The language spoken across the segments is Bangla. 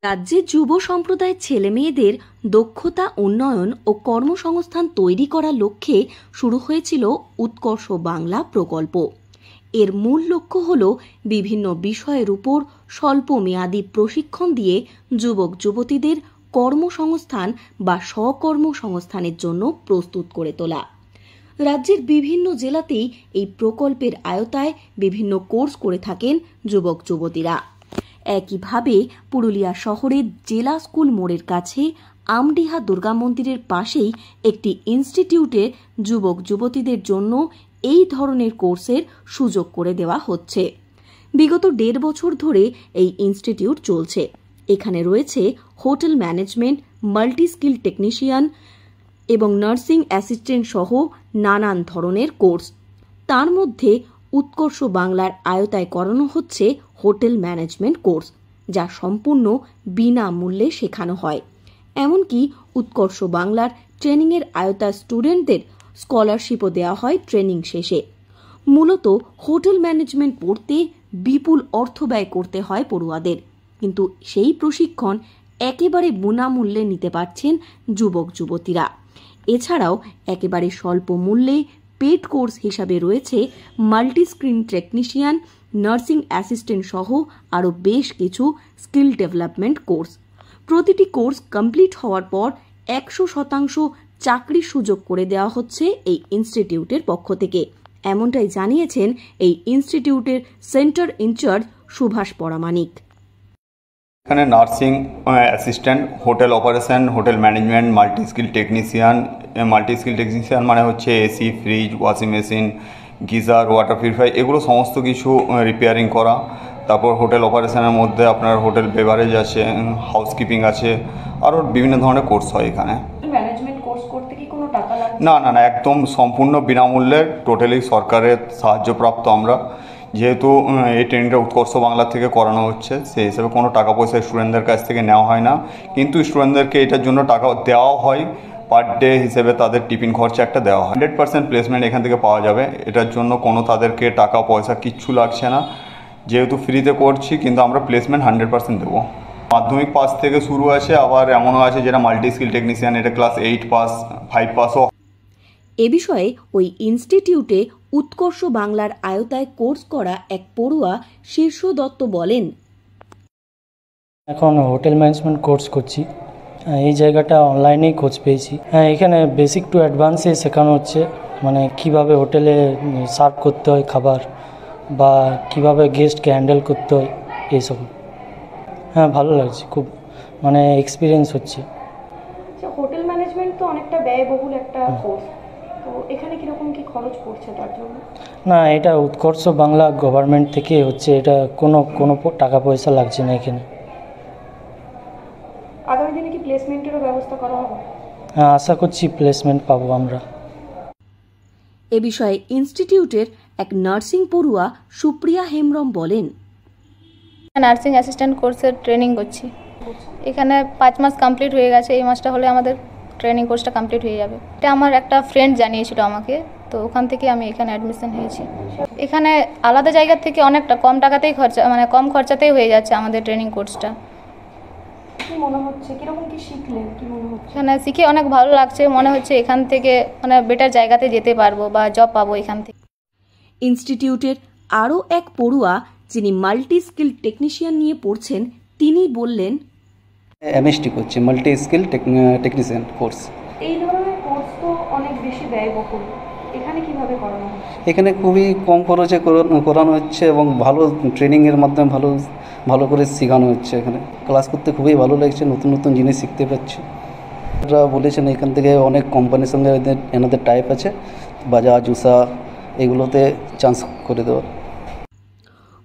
রাজ্যের যুব সম্প্রদায়ের ছেলেমেয়েদের দক্ষতা উন্নয়ন ও কর্মসংস্থান তৈরি করার লক্ষ্যে শুরু হয়েছিল উৎকর্ষ বাংলা প্রকল্প। এর মূল লক্ষ্য হল বিভিন্ন বিষয়ের উপর স্বল্প মেয়াদী প্রশিক্ষণ দিয়ে যুবক যুবতীদের কর্মসংস্থান বা স্বকর্মসংস্থানের জন্য প্রস্তুত করে তোলা। রাজ্যের বিভিন্ন জেলাতেই এই প্রকল্পের আওতায় বিভিন্ন কোর্স করে থাকেন যুবক যুবতীরা। একইভাবে পুরুলিয়া শহরের জেলা স্কুল মোড়ের কাছে আমডিহা দুর্গা মন্দিরের পাশেই একটি ইনস্টিটিউটে যুবক যুবতীদের জন্য এই ধরনের কোর্সের সুযোগ করে দেওয়া হচ্ছে। বিগত 1.5 বছর ধরে এই ইনস্টিটিউট চলছে। এখানে রয়েছে hotel management, multi skill technician এবং নার্সিং অ্যাসিস্ট্যান্ট সহ নানান ধরনের কোর্স। তার মধ্যে উৎকর্ষ বাংলার আওতায় করানো হচ্ছে হোটেল ম্যানেজমেন্ট কোর্স, যা সম্পূর্ণ বিনামূল্যে শেখানো হয়। এমনকি উৎকর্ষ বাংলার ট্রেনিংয়ের আওতায় স্টুডেন্টদের স্কলারশিপও দেওয়া হয় ট্রেনিং শেষে। মূলত হোটেল ম্যানেজমেন্ট পড়তে বিপুল অর্থ ব্যয় করতে হয় পড়ুয়াদের, কিন্তু সেই প্রশিক্ষণ একেবারে বিনামূল্যে নিতে পারছেন যুবক যুবতীরা। এছাড়াও একেবারে স্বল্প মূল্যে পেড কোর্স হিসাবে রয়েছে multi screen technician, nursing assistant সহ আরও বেশ কিছু স্কিল ডেভেলপমেন্ট কোর্স। প্রতিটি কোর্স কমপ্লিট হওয়ার পর 100% চাকরির সুযোগ করে দেওয়া হচ্ছে এই ইনস্টিটিউটের পক্ষ থেকে। এমনটাই জানিয়েছেন এই ইনস্টিটিউটের সেন্টার ইনচার্জ সুভাষ পরামানিক। এখানে nursing assistant, hotel operation, hotel management, multi skill technician মানে হচ্ছে AC, fridge, washing machine, geyser, water purifier, এগুলো সমস্ত কিছু রিপেয়ারিং করা। তারপর হোটেল অপারেশনের মধ্যে আপনার হোটেল বেভারেজ আছে, হাউসকিপিং আছে, আরও বিভিন্ন ধরনের কোর্স হয় এখানে। ম্যানেজমেন্ট কোর্স করতে কি কোনো টাকা লাগে? না, একদম সম্পূর্ণ বিনামূল্যে, টোটালি সরকারের সাহায্যপ্রাপ্ত আমরা। যেহেতু এই ট্রেনিংটা উৎকর্ষ বাংলা থেকে করানো হচ্ছে, সেই হিসেবে কোনো টাকা পয়সা স্টুডেন্টদের কাছ থেকে নেওয়া হয় না, কিন্তু স্টুডেন্টদেরকে এটার জন্য টাকা দেওয়াও হয়। পার ডে হিসেবে তাদের টিফিন খরচা একটা দেওয়া হয়। 100% প্লেসমেন্ট এখান থেকে পাওয়া যাবে। এটার জন্য কোনো তাদেরকে টাকা পয়সা কিচ্ছু লাগছে না। যেহেতু ফ্রিতে করছি, কিন্তু আমরা প্লেসমেন্ট 100% দেবো। মাধ্যমিক পাস থেকে শুরু আছে, আবার এমনও আছে যেটা মাল্টি স্কিল টেকনিশিয়ান, এটা ক্লাস 8 পাস, 5 পাসও। এ বিষয়ে ওই ইনস্টিটিউটে উৎকর্ষ বাংলার আওতায় কোর্স করা এক পড়ুয়া শীর্ষ দত্ত বলেন, এখন হোটেল ম্যানেজমেন্ট কোর্স করছি। এই জায়গাটা অনলাইনেই কোর্স পেয়েছি। এখানে বেসিক টু অ্যাডভান্সে শেখানো হচ্ছে, মানে কিভাবে হোটেলে সার্ভ করতে হয় খাবার, বা কিভাবে গেস্টকে হ্যান্ডেল করতে হয়, এইসব। ভালো লাগছে খুব, মানে এক্সপিরিয়েন্স হচ্ছে। হোটেল ম্যানেজমেন্ট তো অনেকটা ব্যয়বহুল একটা কোর্স, তো এখানে কিরকম কি খরচ পড়ছে তার জন্য? না, এটা উৎকর্ষ বাংলা গভর্নমেন্ট থেকে হচ্ছে, এটা কোনো টাকা পয়সা লাগছে না এখানে। আগামী দিনে কি প্লেসমেন্টেরও ব্যবস্থা করা হবে? আশা করছি প্লেসমেন্ট পাবো আমরা। এ বিষয়ে ইনস্টিটিউটের এক নার্সিং পড়ুয়া সুপ্রিয়া হেমব্রম বলেন, নার্সিং অ্যাসিস্ট্যান্ট কোর্সের ট্রেনিং করছি। এখানে 5 মাস কমপ্লিট হয়ে গেছে। এই মাসটা হলে আমাদের ট্রেনিং কোর্সটা কমপ্লিট হয়ে যাবে। এটা আমার একটা ফ্রেন্ড জানিয়েছিল আমাকে, তো ওখান থেকে আমি এখানে অ্যাডমিশন হয়েছি। এখানে আলাদা জায়গা থেকে অনেকটা কম টাকাতেই কম খরচাতেই হয়ে যাচ্ছে আমাদের ট্রেনিং কোর্সটা। কি মনে হচ্ছে, কিরকম কি শিখলেন, কি মনে হচ্ছে? এখানে শিখে অনেক ভালো লাগছে, মনে হচ্ছে এখান থেকে মানে বেটার জায়গাতে যেতে পারবো বা জব পাবো এখান থেকে। ইনস্টিটিউটের আরও এক পড়ুয়া, যিনি মাল্টি স্কিল টেকনিশিয়ান নিয়ে পড়ছেন, তিনি বললেন, এমএসটি করছি, মাল্টি স্কিল টেকনিশিয়ান কোর্স। এই ধরনের কোর্স তো অনেক বেশি ব্যয়বহুল, এখানে কিভাবে করানো হচ্ছে? এখানে খুবই কম খরচে করানো হচ্ছে এবং ভালো ট্রেনিংয়ের মাধ্যমে ভালো করে শেখানো হচ্ছে। এখানে ক্লাস করতে খুবই ভালো লাগছে, নতুন নতুন জিনিস শিখতে পাচ্ছি। ওরা বলেছেন এখান থেকে অনেক কোম্পানির সঙ্গে এনাদের টাইপ আছে, বাজাজ, উষা, এগুলোতে চান্স করে দেওয়া।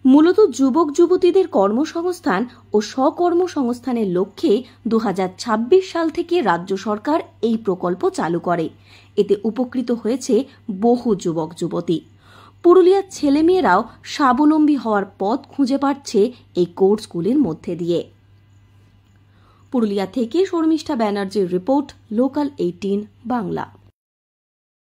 মূলত যুবক যুবতীদের কর্মসংস্থান ও স্বকর্মসংস্থানের লক্ষ্যে 2026 সাল থেকে রাজ্য সরকার এই প্রকল্প চালু করে। এতে উপকৃত হয়েছে বহু যুবক যুবতী। পুরুলিয়ার ছেলেমেয়েরাও স্বাবলম্বী হওয়ার পথ খুঁজে পাচ্ছে এই কোর্সগুলির মধ্যে দিয়ে। পুরুলিয়া থেকে শর্মিষ্ঠা ব্যানার্জির রিপোর্ট, লোকাল 18 বাংলা।